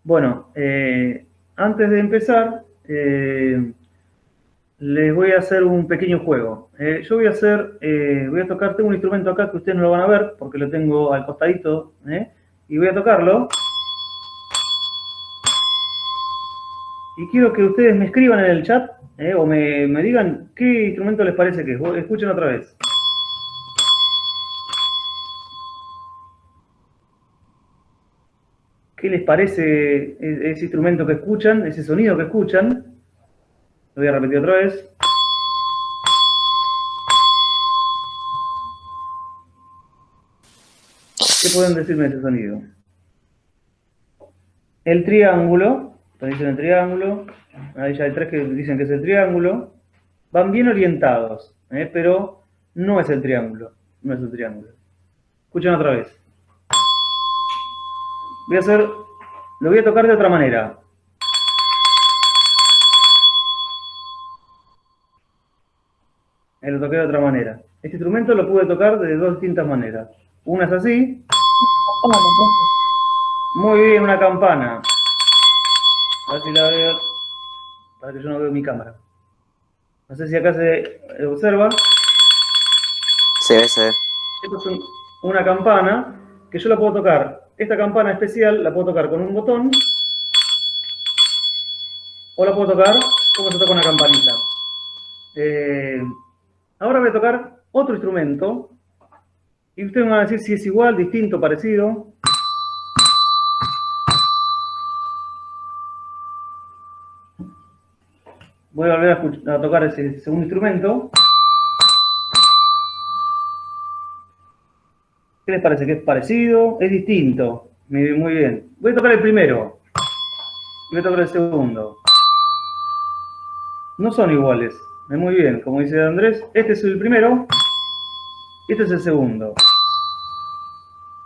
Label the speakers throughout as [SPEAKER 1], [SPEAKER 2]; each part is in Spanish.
[SPEAKER 1] Bueno, antes de empezar, les voy a hacer un pequeño juego. Yo voy a tocar, tengo un instrumento acá que ustedes no lo van a ver porque lo tengo al costadito, y voy a tocarlo. Y quiero que ustedes me escriban en el chat, o me digan qué instrumento les parece que es. Escuchen otra vez. ¿Qué les parece ese instrumento que escuchan, ese sonido que escuchan? Lo voy a repetir otra vez. ¿Qué pueden decirme de ese sonido? El triángulo, dicen el triángulo, ahí ya hay tres que dicen que es el triángulo, van bien orientados, pero no es el triángulo, no es el triángulo. Escuchen otra vez. Lo voy a tocar de otra manera. Lo toqué de otra manera. Este instrumento lo pude tocar de dos distintas maneras. Una es así. Muy bien, una campana. A ver si la veo. Para que yo no veo mi cámara. No sé si acá se observa.
[SPEAKER 2] Se ve, se ve.
[SPEAKER 1] Esto es una campana que yo la puedo tocar. Esta campana especial la puedo tocar con un botón o la puedo tocar como se toca una campanita. Ahora voy a tocar otro instrumento y ustedes me van a decir si es igual, distinto, parecido. Voy a volver a tocar ese segundo instrumento. ¿Qué les parece? ¿Que es parecido? ¿Es distinto? Muy bien. Voy a tocar el primero. Voy a tocar el segundo. No son iguales. Muy bien. Como dice Andrés, este es el primero. Este es el segundo.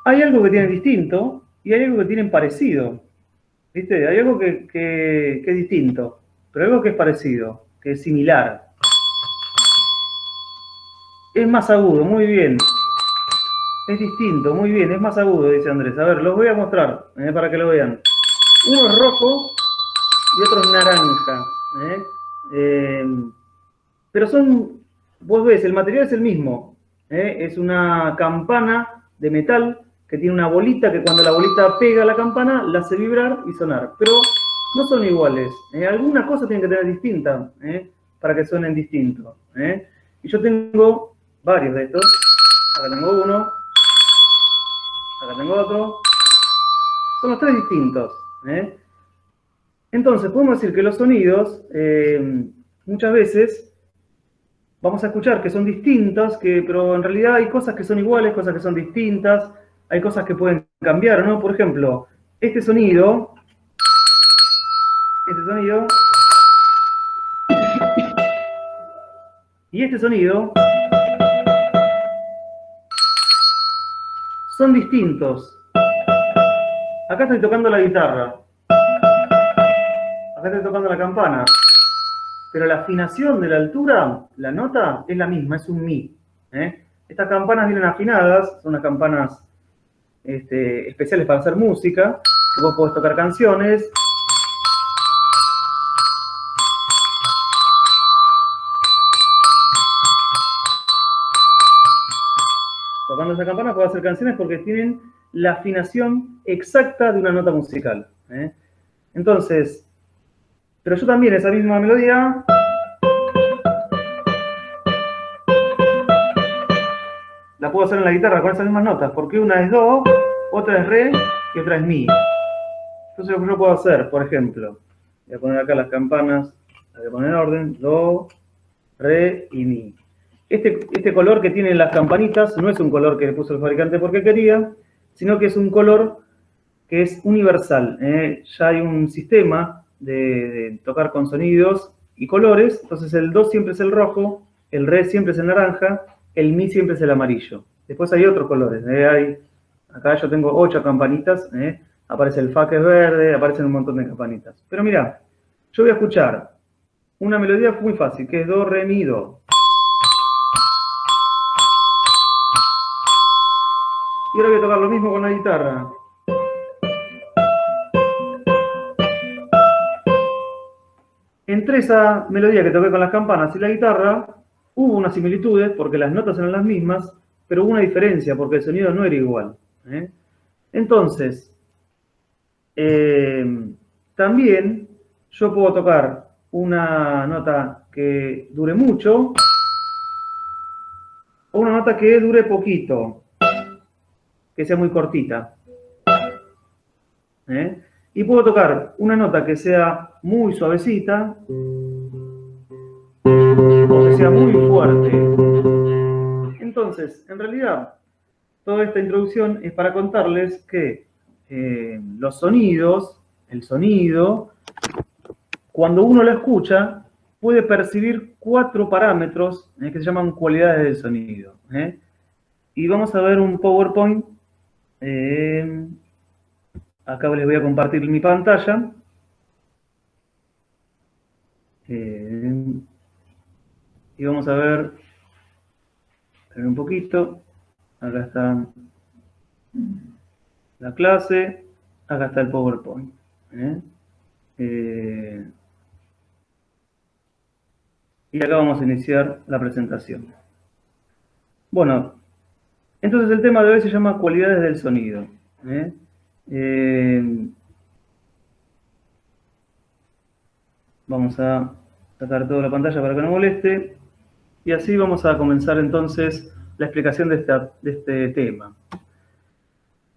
[SPEAKER 1] Hay algo que tienen distinto y hay algo que tienen parecido. ¿Viste? Hay algo que es distinto, pero algo que es parecido, que es similar. Es más agudo, muy bien. Es distinto, muy bien, es más agudo, dice Andrés. A ver, los voy a mostrar, para que lo vean. Uno es rojo y otro es naranja. Pero vos ves, el material es el mismo. Es una campana de metal que tiene una bolita que cuando la bolita pega a la campana la hace vibrar y sonar. Pero no son iguales. Alguna cosa tienen que tener distinta para que suenen distintos. Y yo tengo varios de estos. Acá tengo uno. Acá tengo otro. Son los tres distintos. Entonces, podemos decir que los sonidos, muchas veces, vamos a escuchar que son distintas, pero en realidad hay cosas que son iguales, cosas que son distintas, hay cosas que pueden cambiar, ¿no? Por ejemplo, este sonido, y este sonido son distintos. Acá estoy tocando la guitarra, acá estoy tocando la campana, pero la afinación de la altura, la nota, es la misma, es un mi. Estas campanas vienen afinadas, son unas campanas especiales para hacer música, que vos podés tocar canciones. Tocando esa campana puedo hacer canciones porque tienen la afinación exacta de una nota musical. Entonces, pero yo también esa misma melodía la puedo hacer en la guitarra con esas mismas notas, porque una es do, otra es re y otra es mi. Entonces lo que yo puedo hacer, por ejemplo, voy a poner acá las campanas, las voy a poner en orden, do, re y mi. Este color que tienen las campanitas no es un color que le puso el fabricante porque quería, sino que es un color que es universal. Ya hay un sistema de tocar con sonidos y colores, entonces el do siempre es el rojo, el re siempre es el naranja, el mi siempre es el amarillo. Después hay otros colores. Acá yo tengo 8 campanitas, aparece el fa que es verde, aparecen un montón de campanitas. Pero mira, yo voy a escuchar una melodía muy fácil, que es do, re, mi, do. Y ahora voy a tocar lo mismo con la guitarra. entre esa melodía que toqué con las campanas y la guitarra, hubo unas similitudes porque las notas eran las mismas, pero hubo una diferencia porque el sonido no era igual. Entonces, también yo puedo tocar una nota que dure mucho o una nota que dure poquito, que sea muy cortita. Y puedo tocar una nota que sea muy suavecita o que sea muy fuerte. Entonces, en realidad, toda esta introducción es para contarles que los sonidos, el sonido, cuando uno lo escucha, puede percibir 4 parámetros que se llaman cualidades del sonido. Y vamos a ver un PowerPoint. Acá les voy a compartir mi pantalla. Y vamos a ver un poquito. Acá está la clase. Acá está el PowerPoint. Y acá vamos a iniciar la presentación. Bueno, entonces el tema de hoy se llama cualidades del sonido. Vamos a sacar toda la pantalla para que no moleste. Y así vamos a comenzar entonces la explicación de este tema.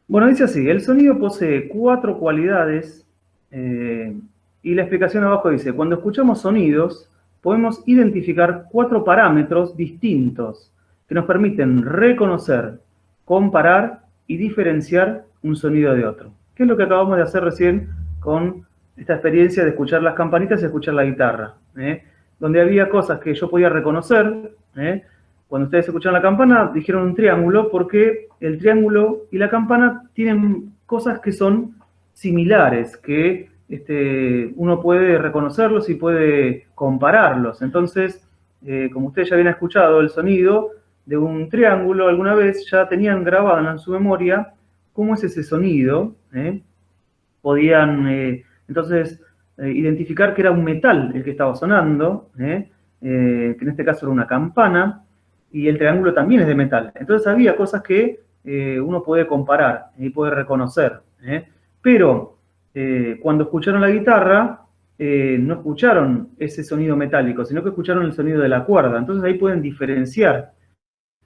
[SPEAKER 1] Bueno, dice así, el sonido posee 4 cualidades y la explicación abajo dice, cuando escuchamos sonidos podemos identificar 4 parámetros distintos que nos permiten reconocer, comparar y diferenciar un sonido de otro. ¿Qué es lo que acabamos de hacer recién con esta experiencia de escuchar las campanitas y escuchar la guitarra? Donde había cosas que yo podía reconocer. Cuando ustedes escucharon la campana, dijeron un triángulo, porque el triángulo y la campana tienen cosas que son similares, que uno puede reconocerlos y puede compararlos. Entonces, como ustedes ya habían escuchado el sonido de un triángulo alguna vez, ya tenían grabado en su memoria cómo es ese sonido. Podían, entonces, identificar que era un metal el que estaba sonando, que en este caso era una campana, y el triángulo también es de metal. Entonces había cosas que uno puede comparar y puede reconocer. Pero cuando escucharon la guitarra, no escucharon ese sonido metálico, sino que escucharon el sonido de la cuerda. Entonces ahí pueden diferenciar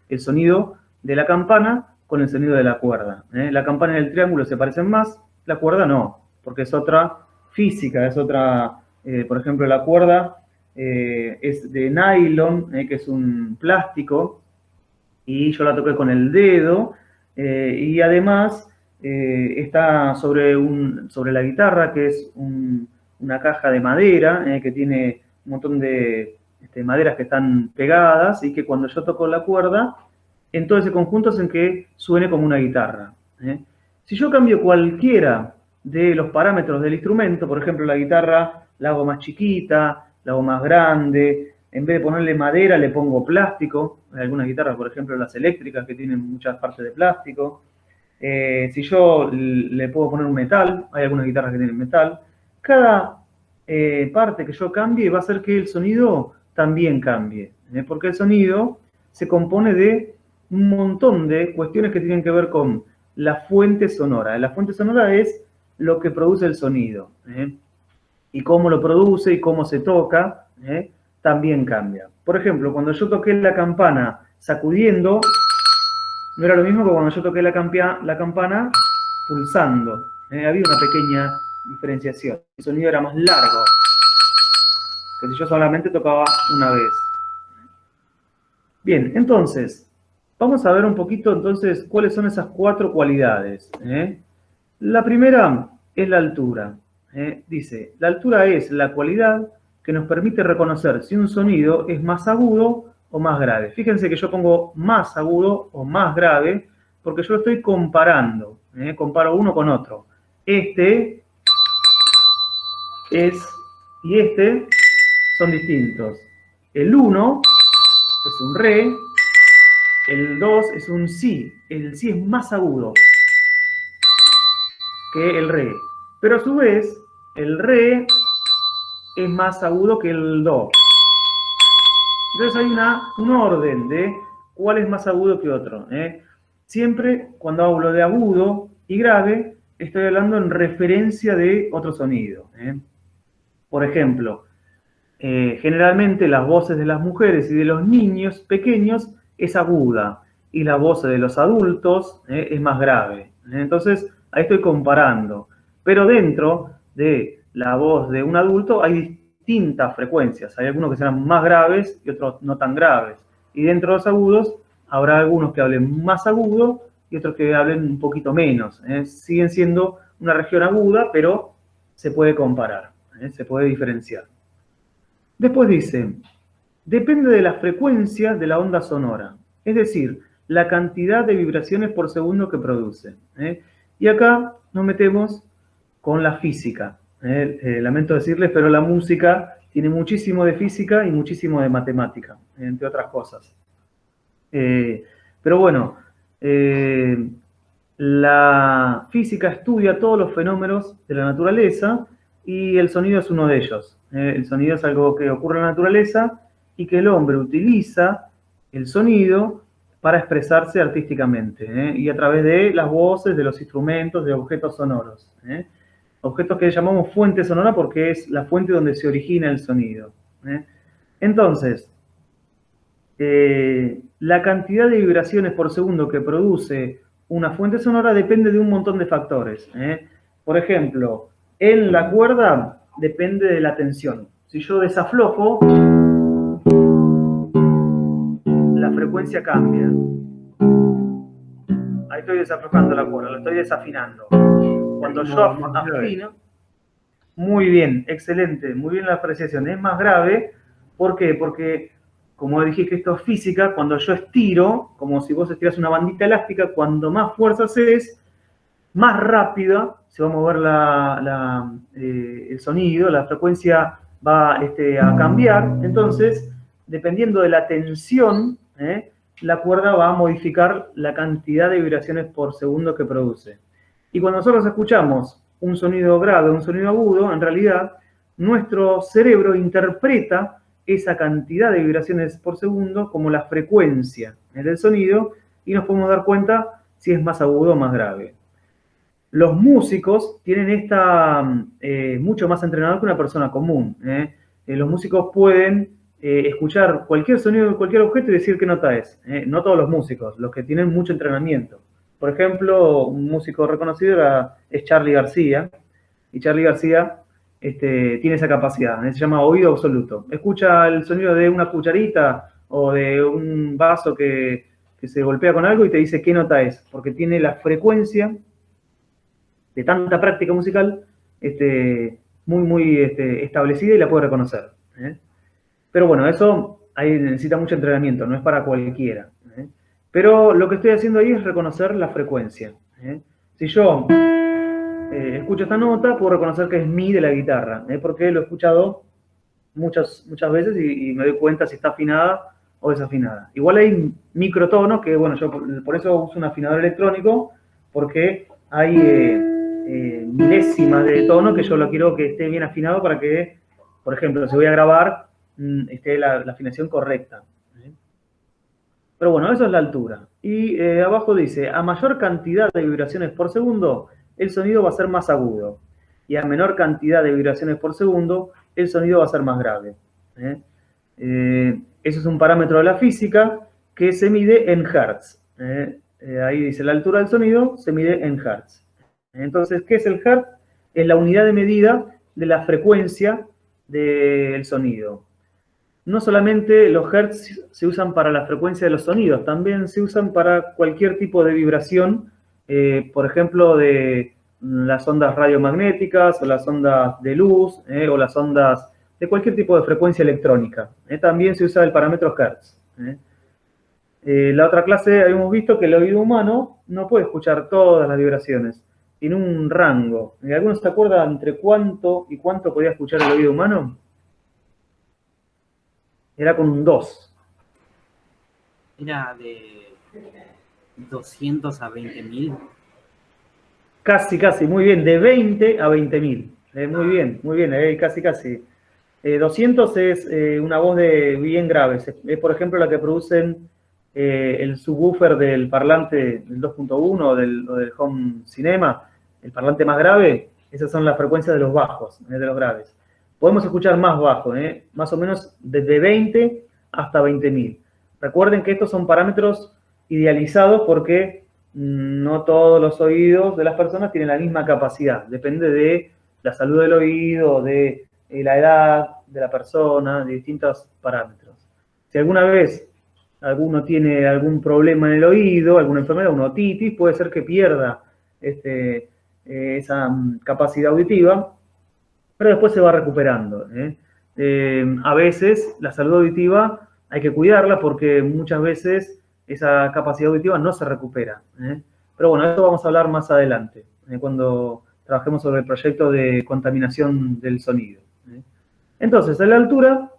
[SPEAKER 1] el sonido de la campana con el sonido de la cuerda. La campana y el triángulo se parecen más, la cuerda no, porque es otra física, es otra, por ejemplo, la cuerda es de nylon, que es un plástico, y yo la toqué con el dedo, y además está sobre la guitarra, que es una caja de madera, que tiene un montón de maderas que están pegadas, y que cuando yo toco la cuerda, en todo ese conjunto hacen que suene como una guitarra. Si yo cambio cualquiera de los parámetros del instrumento, por ejemplo, la guitarra la hago más chiquita, la hago más grande, en vez de ponerle madera le pongo plástico, hay algunas guitarras, por ejemplo, las eléctricas que tienen muchas partes de plástico. Si yo le puedo poner un metal, hay algunas guitarras que tienen metal, cada parte que yo cambie va a hacer que el sonido también cambie, porque el sonido se compone de un montón de cuestiones que tienen que ver con la fuente sonora. La fuente sonora es lo que produce el sonido, y cómo lo produce y cómo se toca, también cambia. Por ejemplo, cuando yo toqué la campana sacudiendo, no era lo mismo que cuando yo toqué la campana pulsando. Había una pequeña diferenciación. El sonido era más largo que si yo solamente tocaba una vez. Bien, entonces, vamos a ver un poquito entonces cuáles son esas 4 cualidades. La primera es la altura. Dice, la altura es la cualidad que nos permite reconocer si un sonido es más agudo o más grave. Fíjense que yo pongo más agudo o más grave porque yo estoy comparando. Comparo uno con otro. Este y este son distintos. El 1 es un re, el 2 es un si. El si es más agudo que el re. Pero a su vez, el re es más agudo que el do. Entonces hay un orden de cuál es más agudo que otro. Siempre cuando hablo de agudo y grave, estoy hablando en referencia de otro sonido. Por ejemplo, generalmente las voces de las mujeres y de los niños pequeños es aguda y la voz de los adultos es más grave. Entonces, ahí estoy comparando. Pero dentro de la voz de un adulto hay distintas frecuencias. Hay algunos que serán más graves y otros no tan graves. Y dentro de los agudos habrá algunos que hablen más agudo y otros que hablen un poquito menos. Siguen siendo una región aguda, pero se puede comparar, se puede diferenciar. Después dice, depende de la frecuencia de la onda sonora, es decir, la cantidad de vibraciones por segundo que produce. Y acá nos metemos con la física. Lamento decirles, pero la música tiene muchísimo de física y muchísimo de matemática, entre otras cosas. Pero bueno, la física estudia todos los fenómenos de la naturaleza y el sonido es uno de ellos. El sonido es algo que ocurre en la naturaleza y que el hombre utiliza el sonido para expresarse artísticamente, y a través de las voces, de los instrumentos, de objetos sonoros. Objetos que llamamos fuente sonora porque es la fuente donde se origina el sonido. Entonces, la cantidad de vibraciones por segundo que produce una fuente sonora depende de un montón de factores. Por ejemplo, en la cuerda depende de la tensión. Si yo desaflojo, la frecuencia cambia. Ahí estoy desaflojando la cuerda, la estoy desafinando. Cuando yo afino, muy bien, excelente, muy bien la apreciación. Es más grave, ¿por qué? Porque, como dije que esto es física, cuando yo estiro, como si vos estiras una bandita elástica, cuando más fuerza haces, más rápida se va a mover el sonido, la frecuencia va a cambiar. Entonces, dependiendo de la tensión, la cuerda va a modificar la cantidad de vibraciones por segundo que produce. Y cuando nosotros escuchamos un sonido grave, un sonido agudo, en realidad nuestro cerebro interpreta esa cantidad de vibraciones por segundo como la frecuencia del sonido y nos podemos dar cuenta si es más agudo o más grave. Los músicos tienen mucho más entrenado que una persona común. Los músicos pueden escuchar cualquier sonido de cualquier objeto y decir qué nota es. No todos los músicos, los que tienen mucho entrenamiento. Por ejemplo, un músico reconocido es Charly García, y Charly García tiene esa capacidad, se llama oído absoluto. Escucha el sonido de una cucharita o de un vaso que se golpea con algo y te dice qué nota es, porque tiene la frecuencia de tanta práctica musical muy establecida y la puede reconocer. Pero bueno, eso ahí necesita mucho entrenamiento, no es para cualquiera. Pero lo que estoy haciendo ahí es reconocer la frecuencia. Si yo escucho esta nota, puedo reconocer que es mi de la guitarra, porque lo he escuchado muchas veces y me doy cuenta si está afinada o desafinada. Igual hay microtonos que, bueno, yo por eso uso un afinador electrónico, porque hay milésimas de tono que yo lo quiero que esté bien afinado para que, por ejemplo, si voy a grabar, esté la afinación correcta. Pero bueno, eso es la altura. Y abajo dice, a mayor cantidad de vibraciones por segundo, el sonido va a ser más agudo. Y a menor cantidad de vibraciones por segundo, el sonido va a ser más grave. Eso es un parámetro de la física que se mide en hertz. Ahí dice, la altura del sonido se mide en hertz. Entonces, ¿qué es el hertz? Es la unidad de medida de la frecuencia del sonido. No solamente los hertz se usan para la frecuencia de los sonidos, también se usan para cualquier tipo de vibración, por ejemplo, de las ondas radiomagnéticas, o las ondas de luz, o las ondas de cualquier tipo de frecuencia electrónica. También se usa el parámetro hertz. La otra clase habíamos visto que el oído humano no puede escuchar todas las vibraciones, tiene un rango. ¿Algunos se acuerdan entre cuánto y cuánto podía escuchar el oído humano? Era con un 2.
[SPEAKER 3] Era de 200 a 20.000.
[SPEAKER 1] Casi, muy bien, de 20 a 20.000. Muy bien, casi. 200 es una voz bien grave. Es, por ejemplo, la que producen el subwoofer del parlante del 2.1 o del home cinema, el parlante más grave. Esas son las frecuencias de los bajos, de los graves. Podemos escuchar más bajo, más o menos desde 20 hasta 20.000. Recuerden que estos son parámetros idealizados porque no todos los oídos de las personas tienen la misma capacidad. Depende de la salud del oído, de la edad de la persona, de distintos parámetros. Si alguna vez alguno tiene algún problema en el oído, alguna enfermedad, una otitis, puede ser que pierda esa capacidad auditiva, pero después se va recuperando. A veces la salud auditiva hay que cuidarla porque muchas veces esa capacidad auditiva no se recupera. Pero bueno, esto vamos a hablar más adelante, cuando trabajemos sobre el proyecto de contaminación del sonido. Entonces, en la altura,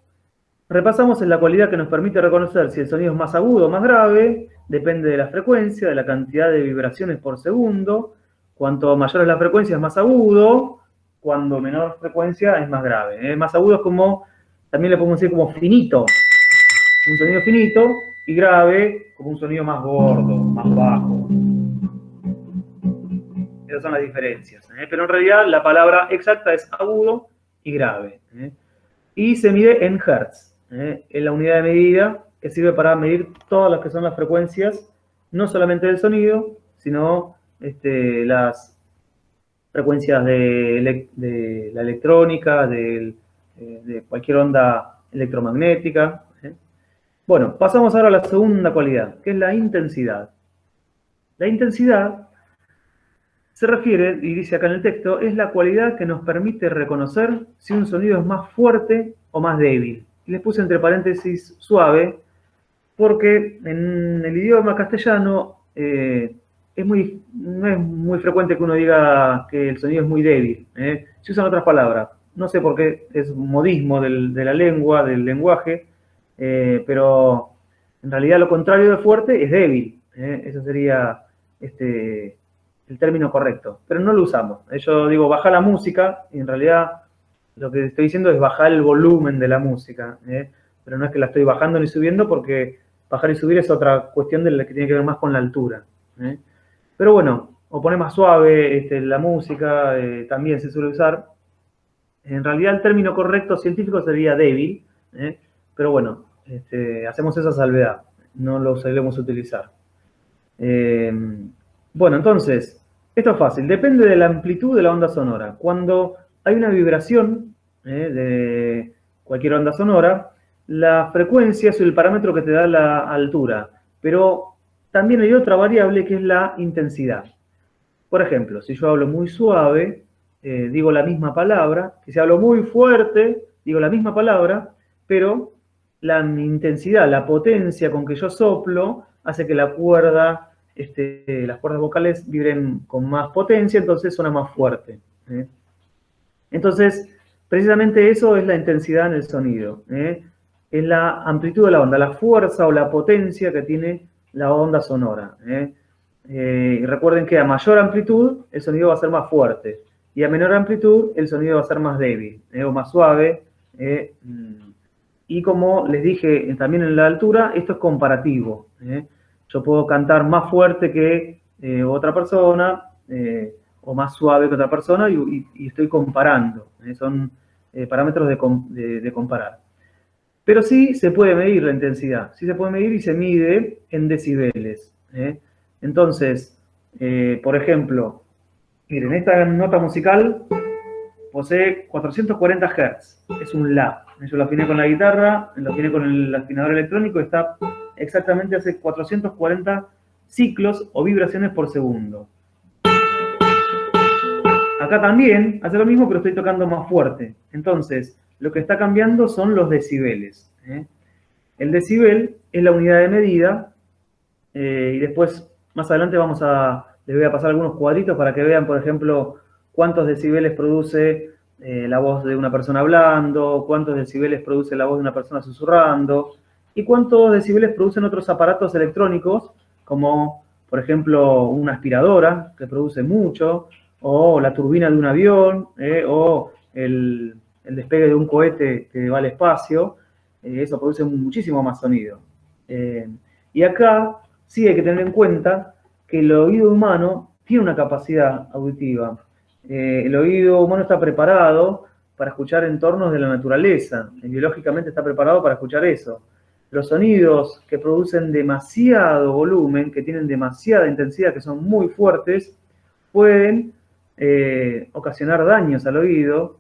[SPEAKER 1] repasamos en la cualidad que nos permite reconocer si el sonido es más agudo o más grave, depende de la frecuencia, de la cantidad de vibraciones por segundo. Cuanto mayor es la frecuencia es más agudo, cuando menor frecuencia es más grave. Más agudo es como, también le podemos decir como finito, un sonido finito, y grave como un sonido más gordo, más bajo. Esas son las diferencias. Pero en realidad la palabra exacta es agudo y grave. Y se mide en hertz. Es la unidad de medida que sirve para medir todas las que son las frecuencias, no solamente del sonido, sino las frecuencias de la electrónica, de cualquier onda electromagnética. Bueno, pasamos ahora a la segunda cualidad, que es la intensidad. La intensidad se refiere, y dice acá en el texto, es la cualidad que nos permite reconocer si un sonido es más fuerte o más débil. Y les puse entre paréntesis suave, porque en el idioma castellano no es muy frecuente que uno diga que el sonido es muy débil. Se usan otras palabras. No sé por qué, es modismo de la lengua, del lenguaje, pero en realidad lo contrario de fuerte es débil. Eso sería el término correcto, pero no lo usamos. Yo digo bajar la música, y en realidad lo que estoy diciendo es bajar el volumen de la música, pero no es que la estoy bajando ni subiendo, porque bajar y subir es otra cuestión de la que tiene que ver más con la altura. Pero bueno, o poner más suave la música, también se suele usar. En realidad el término correcto científico sería débil, pero bueno, hacemos esa salvedad, no lo solemos utilizar. Bueno, entonces, esto es fácil. Depende de la amplitud de la onda sonora. Cuando hay una vibración de cualquier onda sonora, la frecuencia es el parámetro que te da la altura. Pero también hay otra variable que es la intensidad. Por ejemplo, si yo hablo muy suave, digo la misma palabra. Si hablo muy fuerte, digo la misma palabra, pero la intensidad, la potencia con que yo soplo, hace que las cuerdas vocales vibren con más potencia, entonces suena más fuerte. Entonces, precisamente eso es la intensidad en el sonido. Es la amplitud de la onda, la fuerza o la potencia que tiene la onda sonora. Y recuerden que a mayor amplitud, el sonido va a ser más fuerte. Y a menor amplitud, el sonido va a ser más débil o más suave. Y como les dije también en la altura, esto es comparativo. Yo puedo cantar más fuerte que otra persona o más suave que otra persona y estoy comparando. Son parámetros de comparar. Pero sí se puede medir la intensidad. Sí se puede medir y se mide en decibeles. Entonces, por ejemplo, miren, esta nota musical posee 440 Hz. Es un La. Yo lo afiné con la guitarra, lo afiné con el afinador electrónico y está exactamente hace 440 ciclos o vibraciones por segundo. Acá también hace lo mismo, pero estoy tocando más fuerte. Entonces, lo que está cambiando son los decibeles. El decibel es la unidad de medida y después, más adelante, les voy a pasar algunos cuadritos para que vean, por ejemplo, cuántos decibeles produce la voz de una persona hablando, cuántos decibeles produce la voz de una persona susurrando, y cuántos decibeles producen otros aparatos electrónicos, como, por ejemplo, una aspiradora, que produce mucho, o la turbina de un avión, o el el despegue de un cohete que va al espacio, eso produce muchísimo más sonido. Y acá sí hay que tener en cuenta que el oído humano tiene una capacidad auditiva. El oído humano está preparado para escuchar entornos de la naturaleza, biológicamente está preparado para escuchar eso. Los sonidos que producen demasiado volumen, que tienen demasiada intensidad, que son muy fuertes, pueden ocasionar daños al oído,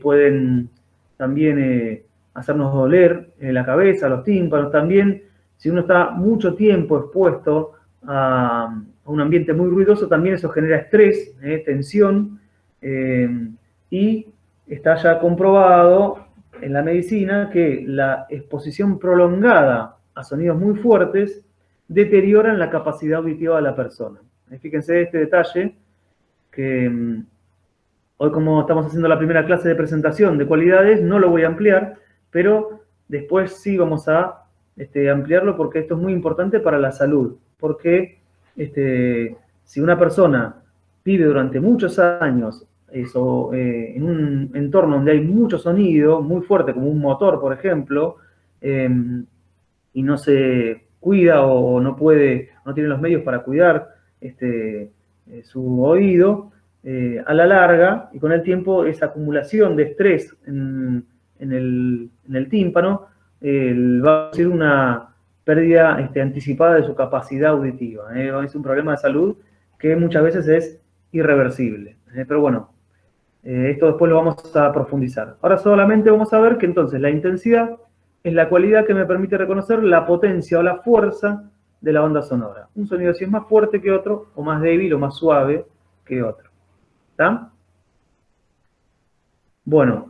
[SPEAKER 1] pueden también hacernos doler la cabeza, los tímpanos. También, si uno está mucho tiempo expuesto a un ambiente muy ruidoso, también eso genera estrés, tensión, y está ya comprobado en la medicina que la exposición prolongada a sonidos muy fuertes deterioran la capacidad auditiva de la persona. Fíjense este detalle, que hoy, como estamos haciendo la primera clase de presentación de cualidades, no lo voy a ampliar, pero después sí vamos a ampliarlo, porque esto es muy importante para la salud. Porque si una persona vive durante muchos años en un entorno donde hay mucho sonido, muy fuerte, como un motor, por ejemplo, y no se cuida o no tiene los medios para cuidar su oído, a la larga y con el tiempo, esa acumulación de estrés en el tímpano va a ser una pérdida anticipada de su capacidad auditiva. Es un problema de salud que muchas veces es irreversible. Pero bueno, esto después lo vamos a profundizar. Ahora solamente vamos a ver que entonces la intensidad es la cualidad que me permite reconocer la potencia o la fuerza de la onda sonora. Un sonido si es más fuerte que otro, o más débil o más suave que otro. ¿Está? Bueno,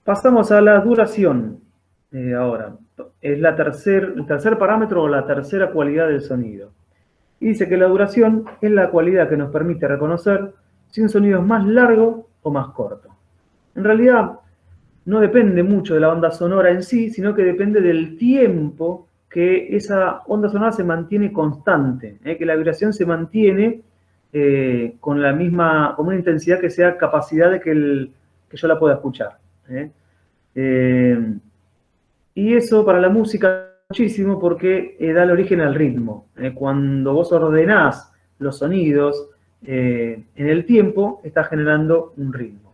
[SPEAKER 1] pasamos a la duración ahora. Es el tercer parámetro o la tercera cualidad del sonido. Y dice que la duración es la cualidad que nos permite reconocer si un sonido es más largo o más corto. En realidad, no depende mucho de la onda sonora en sí, sino que depende del tiempo que esa onda sonora se mantiene constante, que la vibración se mantiene con una intensidad que sea capacidad de que yo la pueda escuchar. Y eso para la música muchísimo, porque da el origen al ritmo. Cuando vos ordenás los sonidos en el tiempo, estás generando un ritmo.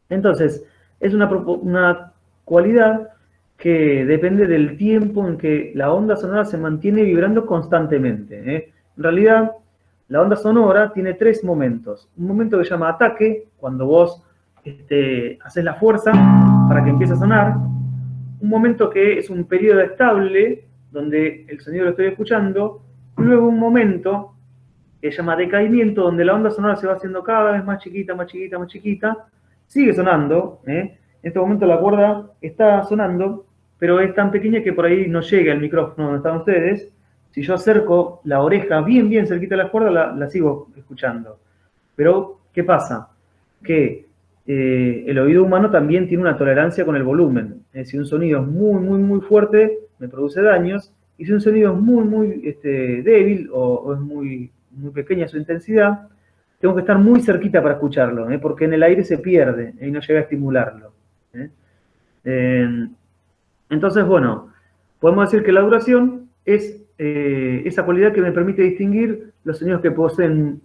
[SPEAKER 1] Entonces, es una cualidad que depende del tiempo en que la onda sonora se mantiene vibrando constantemente. En realidad, la onda sonora tiene 3 momentos. Un momento que se llama ataque, cuando vos haces la fuerza para que empiece a sonar. Un momento que es un periodo estable, donde el sonido lo estoy escuchando. Y luego un momento que se llama decaimiento, donde la onda sonora se va haciendo cada vez más chiquita, más chiquita, más chiquita. Sigue sonando, En este momento la cuerda está sonando, pero es tan pequeña que por ahí no llega el micrófono donde están ustedes. Si yo acerco la oreja bien, bien cerquita de la cuerda, la sigo escuchando. Pero, ¿qué pasa? Que el oído humano también tiene una tolerancia con el volumen. Si un sonido es muy, muy, muy fuerte, me produce daños. Y si un sonido es muy, muy débil o es muy, muy pequeña su intensidad, tengo que estar muy cerquita para escucharlo, porque en el aire se pierde y no llega a estimularlo. Entonces, bueno, podemos decir que la duración es esa cualidad que me permite distinguir los sonidos que poseen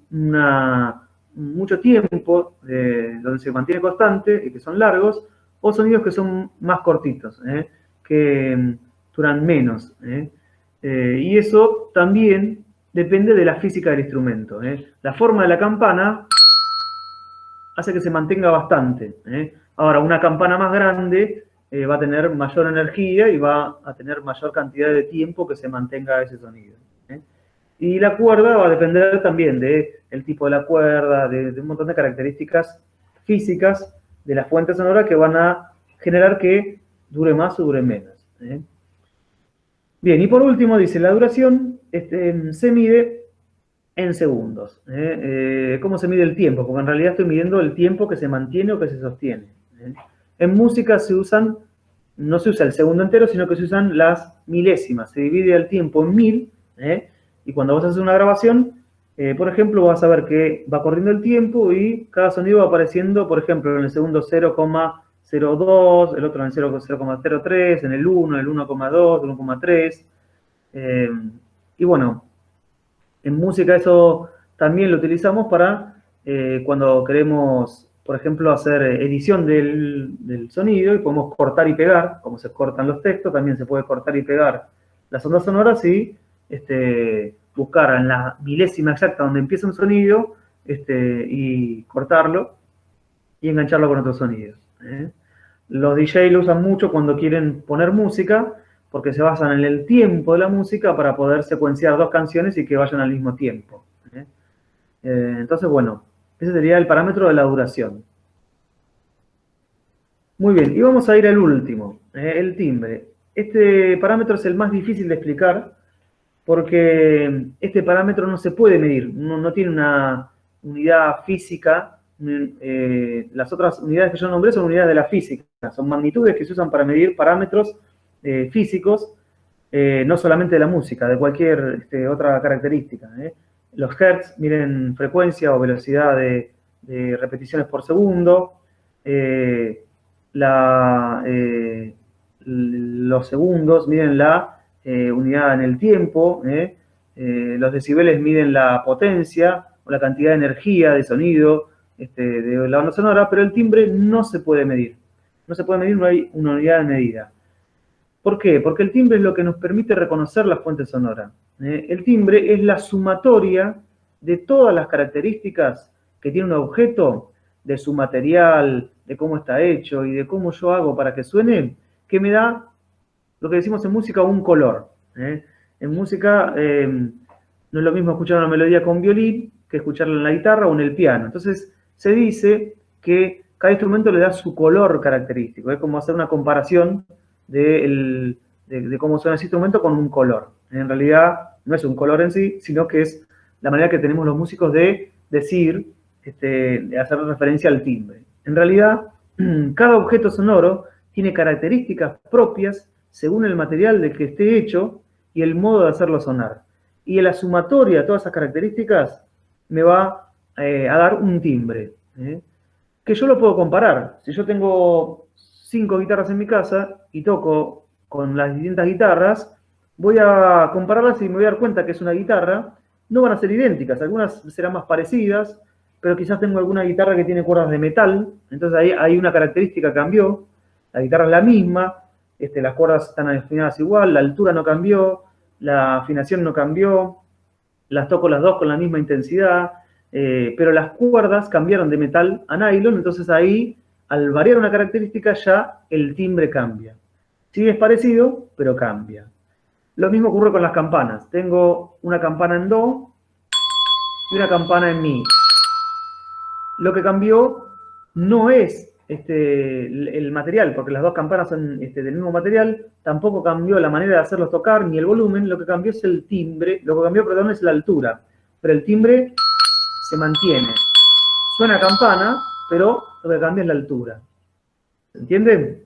[SPEAKER 1] mucho tiempo, donde se mantiene constante y que son largos, o sonidos que son más cortitos, que duran menos. Y eso también depende de la física del instrumento. La forma de la campana hace que se mantenga bastante. Ahora, una campana más grande va a tener mayor energía y va a tener mayor cantidad de tiempo que se mantenga ese sonido. Y la cuerda va a depender también del tipo de la cuerda, de un montón de características físicas de la fuente sonora que van a generar que dure más o dure menos. Bien, y por último dice, la duración se mide en segundos. ¿Cómo se mide el tiempo? Porque en realidad estoy midiendo el tiempo que se mantiene o que se sostiene. En música no se usa el segundo entero, sino que se usan las milésimas. Se divide el tiempo en 1000, y cuando vos haces una grabación, Por ejemplo, vas a ver que va corriendo el tiempo y cada sonido va apareciendo, por ejemplo, en el segundo 0,02, el otro en el 0,03, en el 1, el 1,2, el 1,3. Y bueno, en música eso también lo utilizamos para cuando queremos, por ejemplo, hacer edición del sonido y podemos cortar y pegar, como se cortan los textos, también se puede cortar y pegar las ondas sonoras y buscar en la milésima exacta donde empieza un sonido y cortarlo y engancharlo con otros sonidos. Los DJ lo usan mucho cuando quieren poner música, porque se basan en el tiempo de la música para poder secuenciar dos canciones y que vayan al mismo tiempo. Entonces, bueno, ese sería el parámetro de la duración. Muy bien, y vamos a ir al último, el timbre. Este parámetro es el más difícil de explicar porque este parámetro no se puede medir, no tiene una unidad física. Las otras unidades que yo nombré son unidades de la física, son magnitudes que se usan para medir parámetros físicos, no solamente de la música, de cualquier otra característica. Los hertz miden frecuencia o velocidad de repeticiones por segundo, los segundos miden la unidad en el tiempo, los decibeles miden la potencia o la cantidad de energía de sonido de la onda sonora, pero el timbre no se puede medir. No se puede medir, no hay una unidad de medida. ¿Por qué? Porque el timbre es lo que nos permite reconocer la fuente sonora. El timbre es la sumatoria de todas las características que tiene un objeto, de su material, de cómo está hecho y de cómo yo hago para que suene, que me da lo que decimos en música un color. En música no es lo mismo escuchar una melodía con violín que escucharla en la guitarra o en el piano. Entonces se dice que cada instrumento le da su color característico. Es como hacer una comparación de cómo suena ese instrumento con un color. En realidad no es un color en sí, sino que es la manera que tenemos los músicos de decir, de hacer referencia al timbre. En realidad, cada objeto sonoro tiene características propias según el material de que esté hecho y el modo de hacerlo sonar. Y en la sumatoria de todas esas características me va a dar un timbre, que yo lo puedo comparar. Si yo tengo 5 guitarras en mi casa y toco con las distintas guitarras, voy a compararlas y me voy a dar cuenta que es una guitarra. No van a ser idénticas, algunas serán más parecidas, pero quizás tengo alguna guitarra que tiene cuerdas de metal, entonces ahí hay una característica que cambió. La guitarra es la misma, las cuerdas están afinadas igual, la altura no cambió, la afinación no cambió, las toco las dos con la misma intensidad, pero las cuerdas cambiaron de metal a nylon, entonces ahí, al variar una característica, ya el timbre cambia. Sí es parecido, pero cambia. Lo mismo ocurre con las campanas. Tengo una campana en do y una campana en mi. Lo que cambió no es el material, porque las dos campanas son del mismo material, tampoco cambió la manera de hacerlos tocar, ni el volumen, lo que cambió es el timbre, lo que cambió, perdón, es la altura, pero el timbre se mantiene. Suena campana, pero lo que cambia es la altura. ¿Se entiende?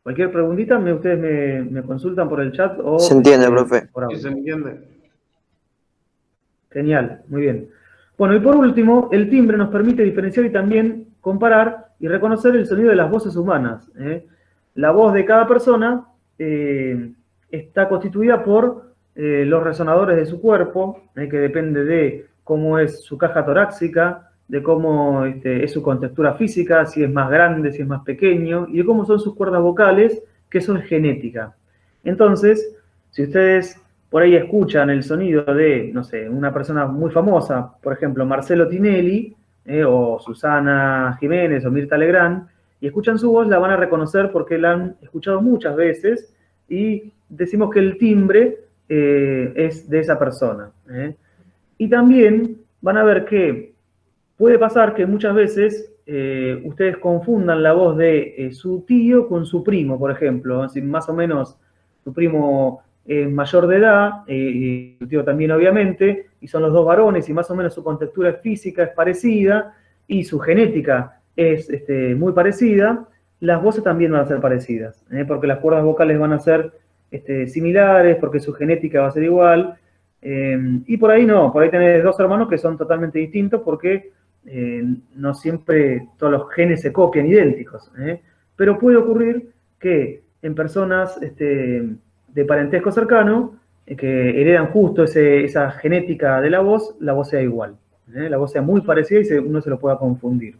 [SPEAKER 1] Cualquier preguntita, ustedes me consultan por el chat o...
[SPEAKER 2] Se entiende, profe.
[SPEAKER 1] Sí, se entiende. Genial, muy bien. Bueno, y por último, el timbre nos permite diferenciar y también comparar y reconocer el sonido de las voces humanas. La voz de cada persona está constituida por los resonadores de su cuerpo, que depende de cómo es su caja torácica, de cómo es su contextura física, si es más grande, si es más pequeño, y de cómo son sus cuerdas vocales, que eso es genética. Entonces, si ustedes por ahí escuchan el sonido de, no sé, una persona muy famosa, por ejemplo, Marcelo Tinelli, o Susana Jiménez, o Mirta Legrand, y escuchan su voz, la van a reconocer porque la han escuchado muchas veces, y decimos que el timbre es de esa persona. Y también van a ver que puede pasar que muchas veces ustedes confundan la voz de su tío con su primo, por ejemplo. Así, más o menos su primo es mayor de edad, y su tío también obviamente, y son los dos varones, y más o menos su contextura física es parecida, y su genética es muy parecida, las voces también van a ser parecidas, porque las cuerdas vocales van a ser similares, porque su genética va a ser igual, Y por ahí no, por ahí tenés dos hermanos que son totalmente distintos porque no siempre todos los genes se copian idénticos. Pero puede ocurrir que en personas de parentesco cercano, que heredan justo esa genética de la voz sea igual. La voz sea muy parecida y uno se lo pueda confundir.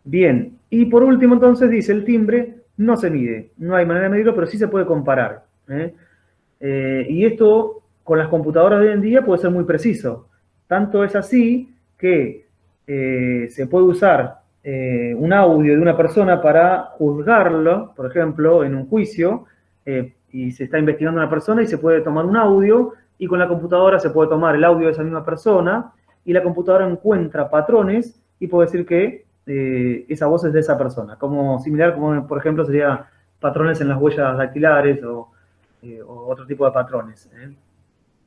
[SPEAKER 1] Bien, y por último entonces dice el timbre no se mide, no hay manera de medirlo, pero sí se puede comparar. Y esto con las computadoras de hoy en día puede ser muy preciso. Tanto es así que se puede usar un audio de una persona para juzgarlo, por ejemplo, en un juicio, y se está investigando a una persona y se puede tomar un audio, y con la computadora se puede tomar el audio de esa misma persona, y la computadora encuentra patrones y puede decir que esa voz es de esa persona. Similar como, por ejemplo, sería patrones en las huellas dactilares o otro tipo de patrones.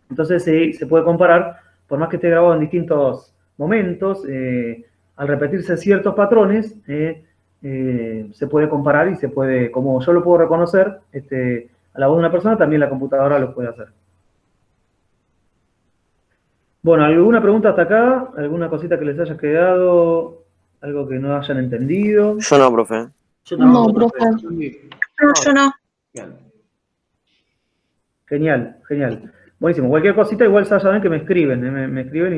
[SPEAKER 1] Entonces se puede comparar, por más que esté grabado en distintos momentos, al repetirse ciertos patrones, se puede comparar y se puede, como yo lo puedo reconocer a la voz de una persona, también la computadora lo puede hacer. Bueno, ¿alguna pregunta hasta acá? ¿Alguna cosita que les haya quedado? ¿Algo que no hayan entendido?
[SPEAKER 2] Yo no, profe.
[SPEAKER 3] Yo
[SPEAKER 4] No, profe.
[SPEAKER 5] No, yo no.
[SPEAKER 1] Genial, genial. Buenísimo. Cualquier cosita, igual ya saben que me escriben, me escriben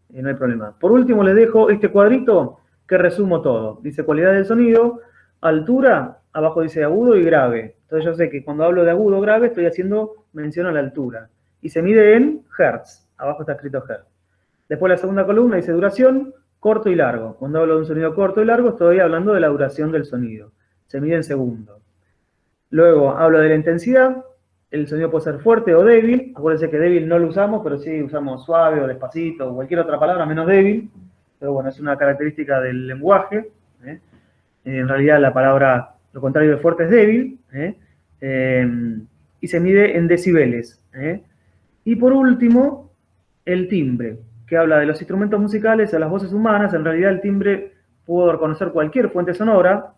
[SPEAKER 1] y no hay problema. Por último, les dejo este cuadrito que resumo todo. Dice cualidad del sonido, altura, abajo dice agudo y grave. Entonces yo sé que cuando hablo de agudo o grave estoy haciendo mención a la altura. Y se mide en hertz. Abajo está escrito hertz. Después la segunda columna dice duración, corto y largo. Cuando hablo de un sonido corto y largo estoy hablando de la duración del sonido. Se mide en segundos. Luego hablo de la intensidad. El sonido puede ser fuerte o débil. Acuérdense que débil no lo usamos, pero sí usamos suave o despacito o cualquier otra palabra menos débil. Pero bueno, es una característica del lenguaje. En realidad la palabra, lo contrario de fuerte es débil. Y se mide en decibeles. Y por último, el timbre, que habla de los instrumentos musicales a las voces humanas. En realidad el timbre puedo reconocer cualquier fuente sonora.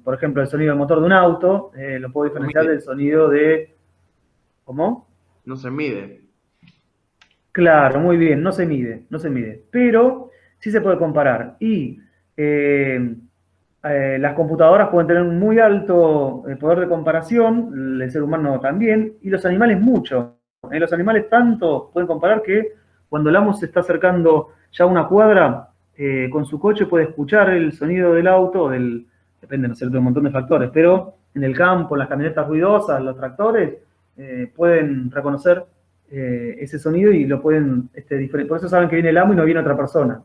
[SPEAKER 1] Por ejemplo, el sonido del motor de un auto, lo puedo diferenciar del sonido de... ¿Cómo?
[SPEAKER 5] No se mide.
[SPEAKER 1] Claro, muy bien, no se mide, pero sí se puede comparar. Y las computadoras pueden tener un muy alto poder de comparación, el ser humano también, y los animales mucho. Los animales tanto pueden comparar que cuando el amo se está acercando ya a una cuadra, con su coche puede escuchar el sonido del auto, depende, no sé, de un montón de factores, pero en el campo, en las camionetas ruidosas, los tractores, pueden reconocer ese sonido y lo pueden diferenciar. Por eso saben que viene el amo y no viene otra persona.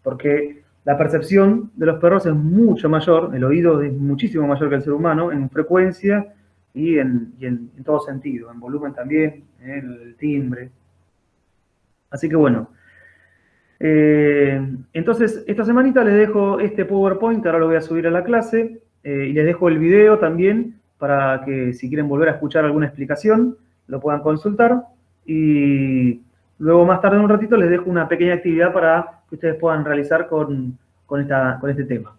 [SPEAKER 1] Porque la percepción de los perros es mucho mayor, el oído es muchísimo mayor que el ser humano en frecuencia y en todo sentido, en volumen también, en el timbre. Así que bueno. Entonces, esta semanita les dejo este PowerPoint, ahora lo voy a subir a la clase, y les dejo el video también para que si quieren volver a escuchar alguna explicación, lo puedan consultar. Y luego más tarde en un ratito les dejo una pequeña actividad para que ustedes puedan realizar con este tema.